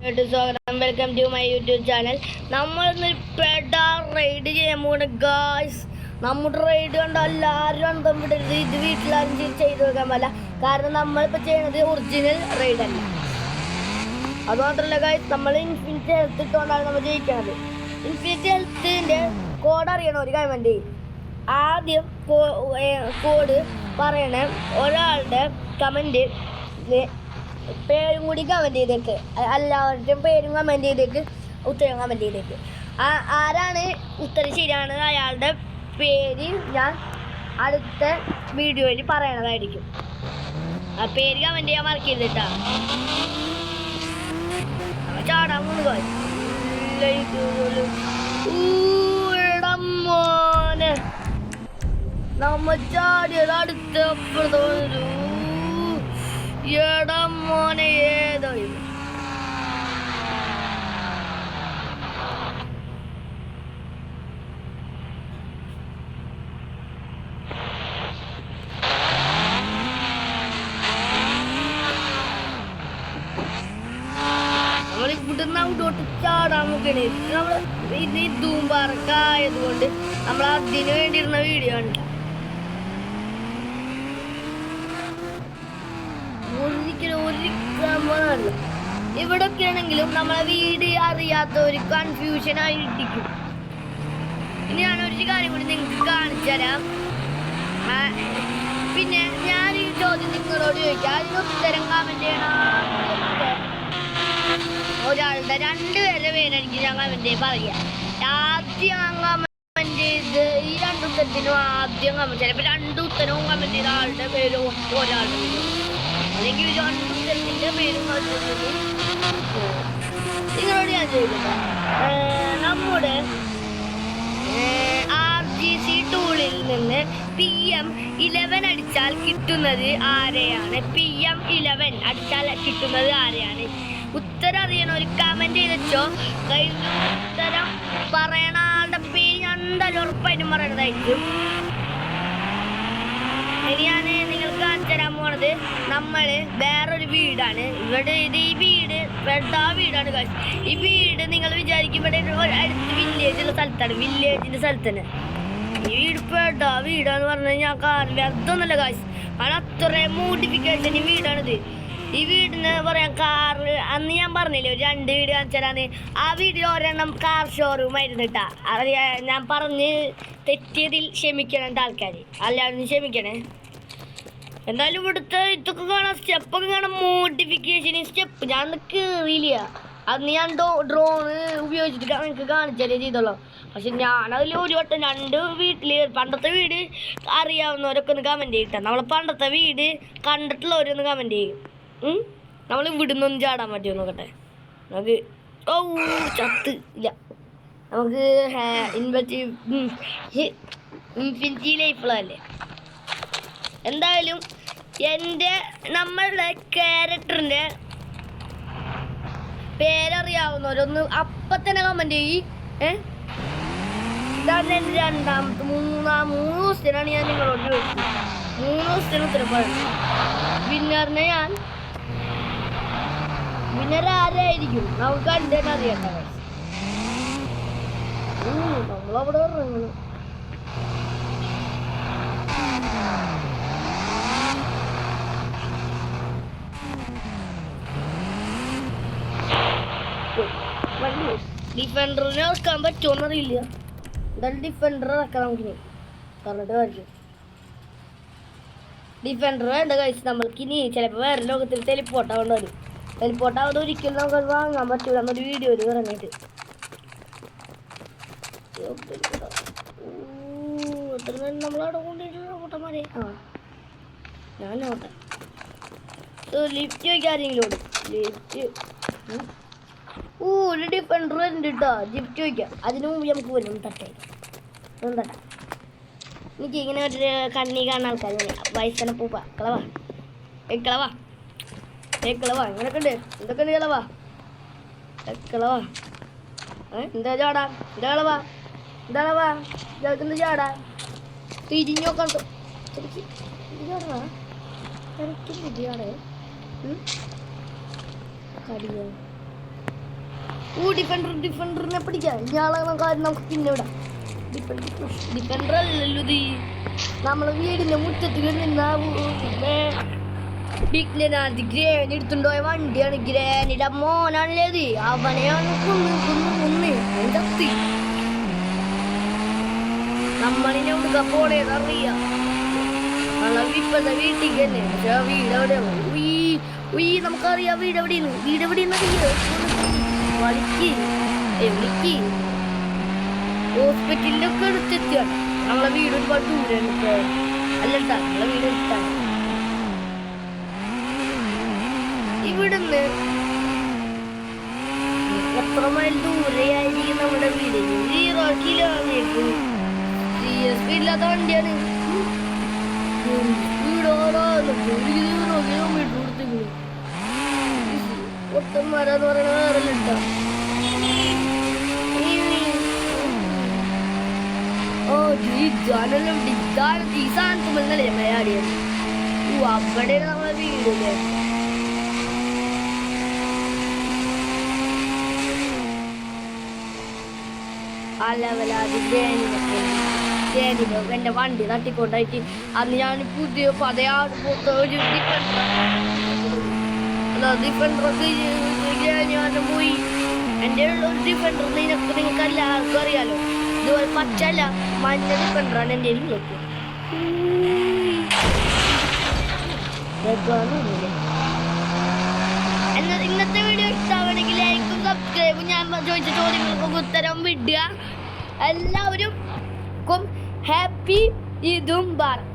Welcome to my YouTube channel. നമ്മൾ പെടാ ride ചെയ്യാൻ പോണ് ഗായ്സ്. നമ്മുടെ റൈഡ് കണ്ട എല്ലാവരും അന്തം വിടരുത്. ഇത് വീട്ടിലാരും ചെയ്ത് വെക്കാൻ പറ്റില്ല, കാരണം നമ്മളിപ്പോൾ ചെയ്യുന്നത് ഒറിജിനൽ റൈഡ് അല്ല. അതുമാത്രമല്ല ഗായ്സ്, നമ്മൾ ഇൻഫിനിറ്റി ഹെൽത്ത് ഇട്ടുകൊണ്ടാണ് നമ്മൾ ജയിക്കുന്നത്. ഇൻഫിനിറ്റി ഹെൽത്തിൻ്റെ കോഡ് അറിയണം. ഒരു കമൻറ്റ് ആദ്യം കോഡ് പറയണേ. ഒരാളുടെ കമൻറ്റ് പേരും കൂടി കമൻറ്റ് ചെയ്തേക്ക്, എല്ലാവരുടെയും പേരും കമൻറ്റ് ചെയ്തേക്ക്, ഉത്തരം കമൻറ്റ് ചെയ്തേക്ക്. ആരാണ് ഉത്തരം ശരിയാണ് അയാളുടെ പേര് ഞാൻ അടുത്ത വീഡിയോയിൽ പറയണതായിരിക്കും. ആ പേര് കമൻറ്റ് ചെയ്യാൻ മറക്കരുത് കേട്ടോ. ചാടാൻ മോനെ നമ്മ ചാടിയത് അടുത്ത എടം മോനെ ഏതോ നമ്മൾ ഇവിടുന്ന് അങ്ങോട്ട് ചാടാൻ നോക്കണേ. നമ്മൾ ഇത് ധൂമ്പാറക്കായതുകൊണ്ട് നമ്മൾ അതിന് വേണ്ടിയിരുന്ന വീഡിയോ ആണ്. ഇവിടൊക്കെ ആണെങ്കിലും നമ്മളെ വീട് അറിയാത്ത ഒരു കൺഫ്യൂഷൻ ആയിരിക്കും. ഇനി ഞാനൊരു കാര്യം കൂടി നിങ്ങൾക്ക് കാണിച്ചു തരാം. പിന്നെ ഞാൻ ഈ ചോദ്യം നിങ്ങളോട് ചോദിക്കാം, അതിന് ഉത്തരം കമന്റ് ചെയ്യണം. ഒരാളുടെ രണ്ടുപേരുടെ പേരായിരിക്കും ഞാൻ കമന്റ് പറയാം. ആദ്യം കമന്റ് ചെയ്ത് ഈ രണ്ട് ഉത്തരത്തിനും ആദ്യം കമന്റ്, ചിലപ്പോൾ രണ്ട് ഉത്തരവും കമന്റ് ചെയ്ത ആളുടെ പേരും ഒരാളുടെ പേരും, അല്ലെങ്കിൽ രണ്ടുത്തരത്തിൻ്റെ പേരും നിങ്ങളോട് ഞാൻ ചോദിക്കട്ടെ. നമ്മുടെ RGC ടൂളിൽ നിന്ന് PM11 അടിച്ചാൽ കിട്ടുന്നത് ആരെയാണ്? PM11 അടിച്ചാൽ കിട്ടുന്നത് ആരെയാണ്? ഉത്തരം അറിയണം. ഒരു കമൻറ്റ് ചെയ്തോ. ഉത്തരം പറയണ ആളുടെ പേര് ഞാൻ എന്തായാലും ഉറപ്പായിട്ടും പറയണതായിരിക്കും. ഇനി ഞാൻ നിങ്ങൾക്ക് കാണിച്ചു തരാൻ പോണത് നമ്മൾ വേറൊരു വീടാണ്. ഇവിടെ ഈ വീട് പെടാ വീടാണ് കാശ്. ഈ വീട് നിങ്ങൾ വിചാരിക്കും ഇവിടെ അടുത്ത് വില്ലേജുള്ള സ്ഥലത്താണ്, വില്ലേജിൻ്റെ സ്ഥലത്തന്നെ. ഈ വീട് പെടാ വീടാന്ന് പറഞ്ഞാൽ ഞാൻ കാറില്ല, അതൊന്നുമല്ല കാശ്. കാരണം അത്രയും മോഡിഫിക്കേഷൻ ഈ വീടാണിത്. ഈ വീടിന് പറയാം കാറ്, അന്ന് ഞാൻ പറഞ്ഞില്ലേ ഒരു രണ്ട് വീട് കാണിച്ചു തരാന്ന്. ആ വീട്ടിൽ ഒരെണ്ണം കാർ ഷോറൂം ആയിരുന്നു കേട്ടാ. ഞാൻ പറഞ്ഞ് തെറ്റിയതിൽ ക്ഷമിക്കണം ആൾക്കാർ, എല്ലാവരും ക്ഷമിക്കണേ. എന്തായാലും ഇവിടുത്തെ ഇതൊക്കെ കാണാം, സ്റ്റെപ്പൊക്കെ കാണാം, മോഡിഫിക്കേഷൻ സ്റ്റെപ്പ്. ഞാൻ കയറിയില്ല, അന്ന് ഞാൻ ഡ്രോണ് ഉപയോഗിച്ചിട്ട് എനിക്ക് കാണിച്ചാലേ ചെയ്തോളൂ. പക്ഷെ ഞാനതിൽ ഒരു വട്ടം രണ്ട് വീട്ടിൽ പണ്ടത്തെ വീട് അറിയാവുന്നവരൊക്കെ ഒന്ന് കമൻറ്റ് ചെയ്യട്ടെ. നമ്മളെ പണ്ടത്തെ വീട് കണ്ടിട്ടുള്ളവരൊന്ന് കമൻറ്റ് ചെയ്യും. നമ്മൾ ഇവിടുന്ന് ഒന്ന് ചാടാൻ പറ്റുമോ നോക്കട്ടെ. നമുക്ക് ചത്ത് ഇല്ല, നമുക്ക് ഇൻഫിനിറ്റി ലൈഫുള്ളതല്ലേ. എന്തായാലും നമ്മളുടെ ക്യാരക്ടറിൻ്റെ പേരറിയാവുന്നവരൊന്ന് അപ്പം തന്നെ കമൻറ്റ് ചെയ്യും. ഇതാണ് എൻ്റെ രണ്ടാമത്തെ മൂന്ന് ദിവസത്തിനാണ് ഞാൻ നിങ്ങളോട് ചോദിച്ചത്. 3 ദിവസത്തിന് ഉത്തരം പറഞ്ഞു. വിന്നർ ആരായിരിക്കും നമുക്ക് കണ്ടിട്ട് അറിയണ്ട. നമ്മളവിടെ ഇറങ്ങണം. ഡിഫൻഡറിനെ ഇറക്കാൻ പറ്റുമോന്നറിയില്ല. എന്തായാലും ഡിഫൻഡർ ഇറക്കാം നമുക്ക് പറഞ്ഞിട്ട് കാര്യം. ഡിഫൻഡർ വേണ്ട കഴിച്ച് നമ്മൾക്ക് ഇനി ചിലപ്പോൾ വേറെ ലോകത്തിൽ ടെലിപ്പോർട്ടാവേണ്ട വരും. ടെലിപ്പോർട്ടാവാതെ ഒരിക്കലും നമുക്ക് വാങ്ങാൻ പറ്റൂല എന്നൊരു വീഡിയോ ഇറങ്ങിയിട്ട്. നമ്മളവിടെ കൊണ്ടുപോയിട്ടുള്ള കൂട്ടന്മാരെ ഞാൻ നോട്ടെ. ലിഫ്റ്റ് ചോദിക്കാൻ ആരെങ്കിലും ഓടും. ലിഫ്റ്റ് ഒരു ഡിഫൻഡർ ഉണ്ട് കേട്ടോ. ലിഫ്റ്റ് ചോദിക്കാം. അതിനു മുമ്പ് നമുക്ക് വരും തട്ടായി തട്ടാം. എനിക്ക് ഇങ്ങനെ ഒരു കണ്ണി കാണുന്ന ആൾക്കാർ വയസ്സനെ പൂപ്പ കളവാ കളവാ കളവാ ഇങ്ങനൊക്കെ ഉണ്ട്. എന്തൊക്കെ ഉണ്ട് കളവാ കളവാ എന്താ ചാടാ എന്താ കളവാ എന്താ കളവാ ഇയാൾക്കെന്ത് ചാടാ തിരിഞ്ഞോക്കാൻ ചാടാ കടിയോ ഡിഫൻഡറിനെ പിടിക്കാം. ഇയാളെ കാര്യം നമുക്ക് പിന്നെ വിടാം. ഡിഫൻഡർ അല്ലല്ലോ ഇത്. നമ്മളെ വീടിന്റെ മുറ്റത്ത് നിന്ന ഗ്രാനി എടുത്തുണ്ടോയ വണ്ടിയാണ്. ഗ്രാനിയുടെ മോനാണല്ലേ ഇത്. അവനെയാണ് കൊന്ന് ചത്തി. നമ്മളിനെ കൊടുക്കാൻ പോണേന്ന് അറിയാം. ഇപ്പത്തെ വീട്ടിൽ തന്നെ. പക്ഷെ വീട് എവിടെയാണ്? നമുക്കറിയാം വീട് എവിടെയാണ്. വിളിക്ക് ഹോസ്പിറ്റലിന്റെ ഒക്കെ അടുത്തെത്തിയാണ്. നമ്മളെ വീട് ഒരുപാട് ദൂരമാണ്. അല്ലട്ടാ, നമ്മളെ വീട് എടുത്താണ്. ഇവിടുന്ന് എത്ര മൈൽ ദൂരെയായിരിക്കും നമ്മുടെ വീട്? 0 കിലോമീറ്റർ. സ്പീഡില്ലാത്ത വണ്ടിയാണ്. ഒട്ടന്മാരാന്ന് പറയണ വേറെ ഇട്ടോ. ഈ സാധനത്തുമ്പല്ലേ മലയാളിയാണ്. അവിടെ നമ്മളെ വീടില്ലേ. എന്റെ വണ്ടി തട്ടിക്കൊണ്ടായിട്ട് അന്ന് ഞാൻ പുതിയ പതയാട് പോത്ത ഒരു ഡിഫൻഡറൊക്കെ പോയി. എൻ്റെ ഉള്ള ഒരു ഡിഫൻഡർ നിങ്ങൾക്ക് എല്ലാവർക്കും അറിയാലോ. ഇതുപോലെ പച്ചല്ല മഞ്ഞ ഡിഫൻഡറാണ് എൻ്റെ നോക്കുക. എന്നാൽ ഇന്നത്തെ വീഡിയോ ഇഷ്ടമാണെങ്കിൽ ലൈക്കും സബ്സ്ക്രൈബും ഞാൻ ചോദിച്ച ചോദ്യങ്ങൾക്കൊക്കെ ഉത്തരം വിടുക. എല്ലാവരും ഹാപ്പി ഈദ് മുബാറക്.